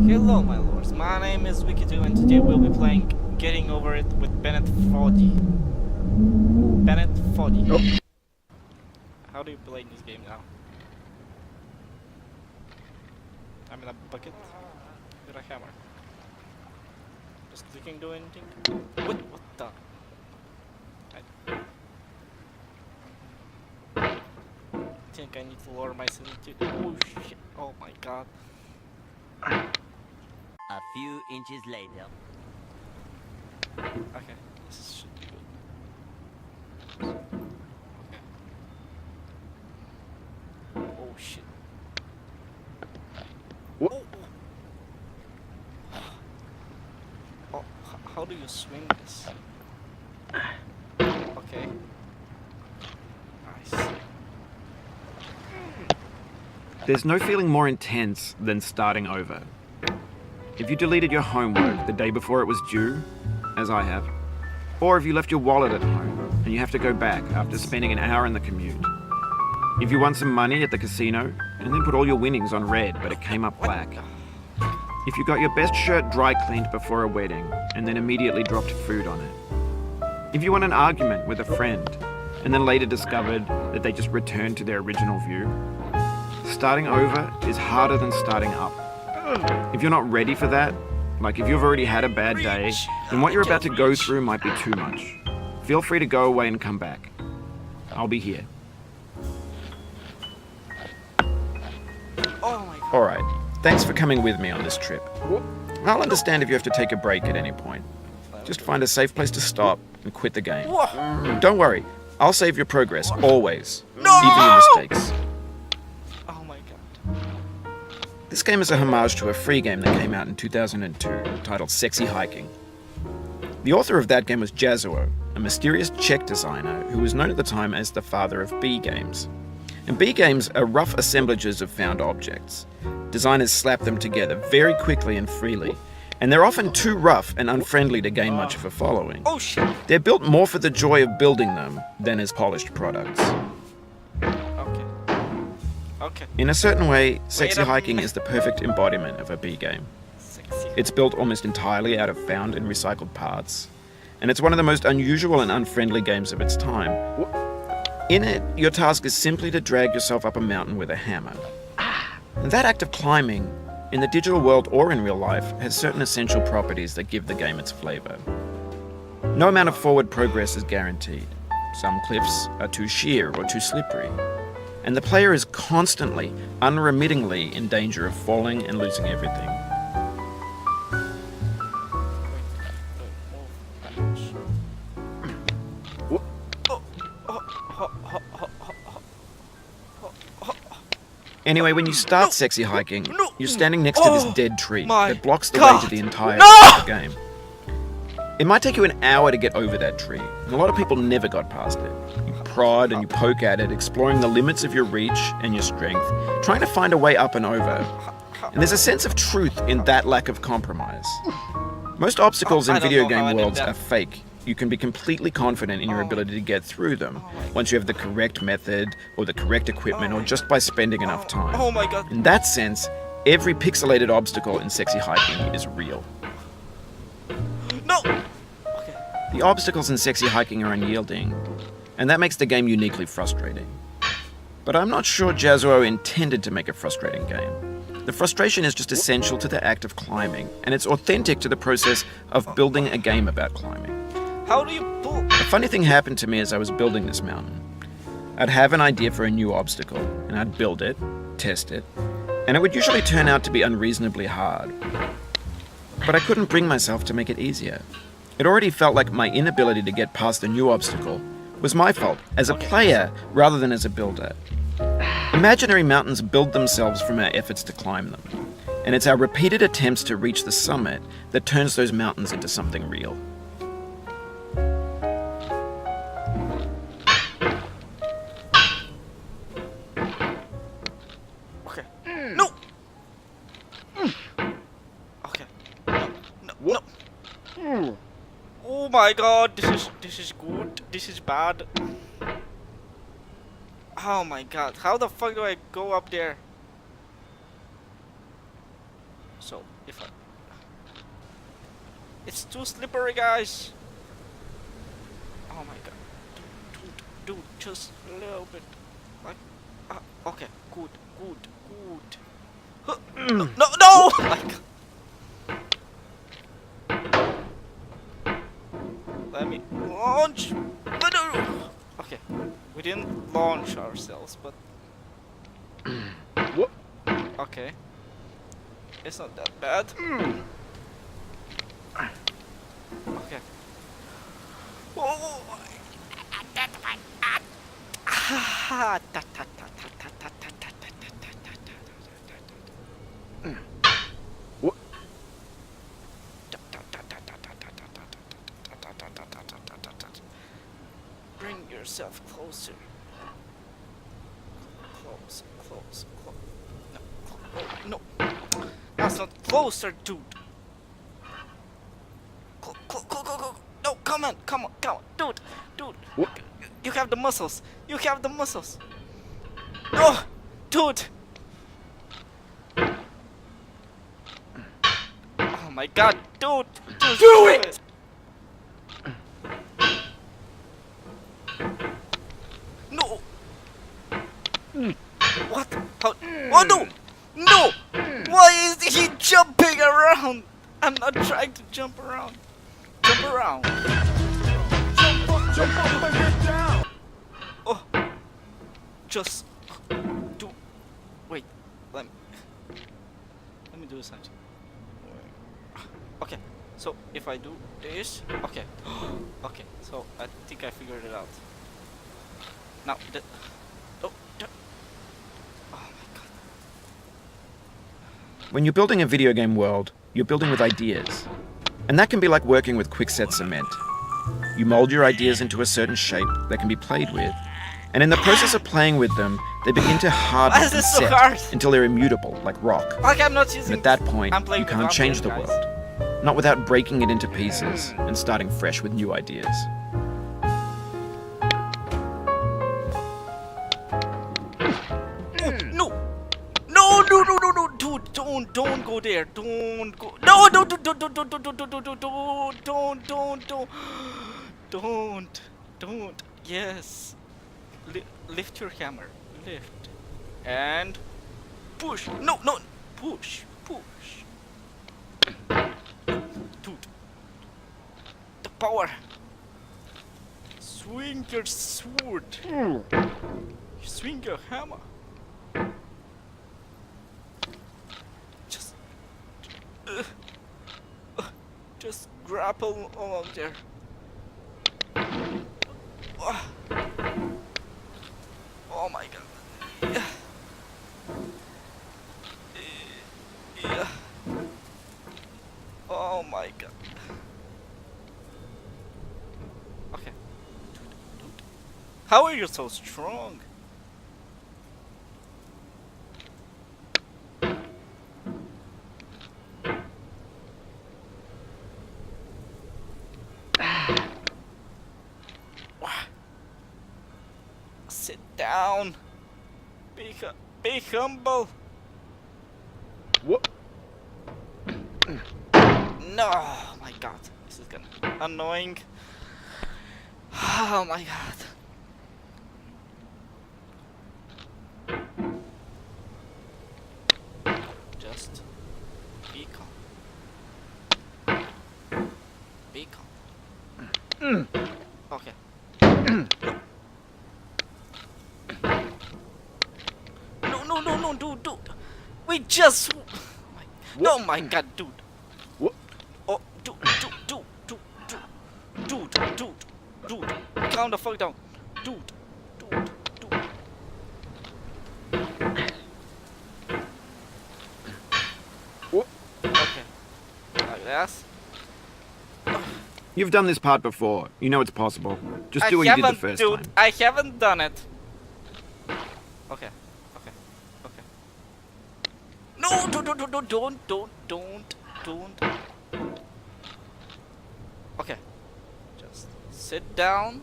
Hello, my lords. My name is Wiki2, and today we'll be playing Getting Over It with Bennett Foddy. Bennett Foddy. Oh. How do you play this game now? I'm in a bucket with a hammer. Does clicking do anything? What the? I think I need to lower my sensitivity. Oh shit! Oh my god! A few inches later. Okay, this should be good. Okay. Oh shit. What? Oh, how do you swing this? Okay. Nice. There's no feeling more intense than starting over. If you deleted your homework the day before it was due, as I have, or if you left your wallet at home and you have to go back after spending an hour in the commute. If you won some money at the casino and then put all your winnings on red but it came up black. If you got your best shirt dry cleaned before a wedding and then immediately dropped food on it. If you won an argument with a friend and then later discovered that they just returned to their original view. Starting over is harder than starting up. If you're not ready for that, like if you've already had a bad day, then what you're about to go through might be too much. Feel free to go away and come back. I'll be here. Oh my god. Alright, thanks for coming with me on this trip. I'll understand if you have to take a break at any point. Just find a safe place to stop and quit the game. Don't worry, I'll save your progress, always. No! Even your mistakes. Oh my god. This game is a homage to a free game that came out in 2002, titled Sexy Hiking. The author of that game was Jazzuo, a mysterious Czech designer who was known at the time as the father of B games. And B games are rough assemblages of found objects. Designers slap them together very quickly and freely, and they're often too rough and unfriendly to gain much of a following. Oh shit. They're built more for the joy of building them than as polished products. Okay. Okay. In a certain way, Sexy a Hiking minute. is the perfect embodiment of a B game. Sexy. It's built almost entirely out of found and recycled parts, and it's one of the most unusual and unfriendly games of its time. In it, your task is simply to drag yourself up a mountain with a hammer. And that act of climbing, in the digital world or in real life, has certain essential properties that give the game its flavor. No amount of forward progress is guaranteed. Some cliffs are too sheer or too slippery. And the player is constantly, unremittingly in danger of falling and losing everything. Anyway, when you start Sexy Hiking, you're standing next to this dead tree my that blocks the way God. to the entire No! game. It might take you an hour to get over that tree, and a lot of people never got past it. You prod and you poke at it, exploring the limits of your reach and your strength, trying to find a way up and over. And there's a sense of truth in that lack of compromise. Most obstacles in I don't video know how I game did worlds that. are fake. You can be completely confident in your ability to get through them once you have the correct method or the correct equipment or just by spending enough time. Oh my god. In that sense, every pixelated obstacle in Sexy Hiking is real. No! Okay. The obstacles in Sexy Hiking are unyielding, and that makes the game uniquely frustrating. But I'm not sure Jazzuo intended to make a frustrating game. The frustration is just essential to the act of climbing, and it's authentic to the process of building a game about climbing. How do you pull? A funny thing happened to me as I was building this mountain. I'd have an idea for a new obstacle, and I'd build it, test it, and it would usually turn out to be unreasonably hard. But I couldn't bring myself to make it easier. It already felt like my inability to get past the new obstacle was my fault as a player rather than as a builder. Imaginary mountains build themselves from our efforts to climb them, and it's our repeated attempts to reach the summit that turns those mountains into something real. Okay. No! Okay. No. No. Oh my god, this is good. This is bad. Oh my god, how the fuck do I go up there? So if I, it's too slippery, guys. Oh my god, dude, just a little bit, like, okay, good. Huh, no, like, let me launch. Okay, we didn't launch ourselves, but What? okay, it's not that bad. Okay. Oh. What? Bring yourself closer. Close. No. That's not closer, dude. Go. No, come on, dude. What? You have the muscles. Oh, dude. Oh my god, dude. Just Do it! No. What? How? Oh no! Why is he jumping around? I'm not trying to jump around. Jump around. Jump up and get down! Oh, just do. Wait, let me do something. Okay, so if I do this, okay, okay. So I think I figured it out. Now the. Oh my god. When you're building a video game world, you're building with ideas. And that can be like working with quickset cement. You mold your ideas into a certain shape that can be played with, and in the process of playing with them, they begin to harden Why is and this so set hard? until they're immutable, like rock. Like I'm not And using. at that point, I'm playing you with can't rock change here, the guys. world. Not without breaking it into pieces and starting fresh with new ideas. No, dude, don't go there. Don't go. No, don't. Yes. Lift your hammer. Lift. And push. No, push. Dude. The power. Swing your sword. Swing your hammer. Just grapple along there. Oh my god. Yeah. Oh my god. Okay. Dude. How are you so strong? Sit down. Be humble. What? No, my god, this is gonna be annoying. Oh my god. Just be calm. Be calm. Okay. No, dude. We just. Oh my god, dude. What? Oh, dude. Calm the fuck down. Dude. What? Okay. Like this. You've done this part before. You know it's possible. Just do what you did the first time. I haven't done it. Okay. No, don't. Okay. Just sit down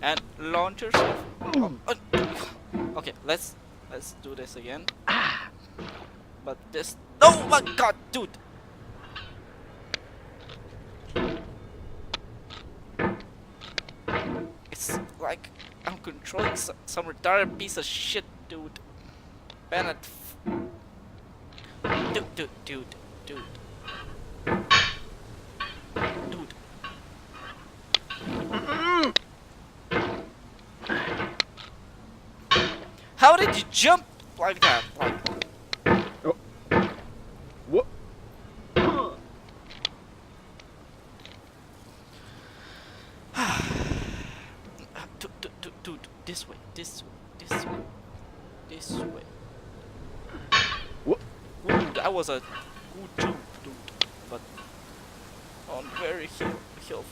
and launch yourself. Okay, let's do this again. But this. Oh my god, dude! It's like I'm controlling some retarded piece of shit, dude. Bennett. Dude. Dude. How did you jump like that? Like, Oh. What? dude, this way. What? Ooh, that was a good jump, dude. But on very hill.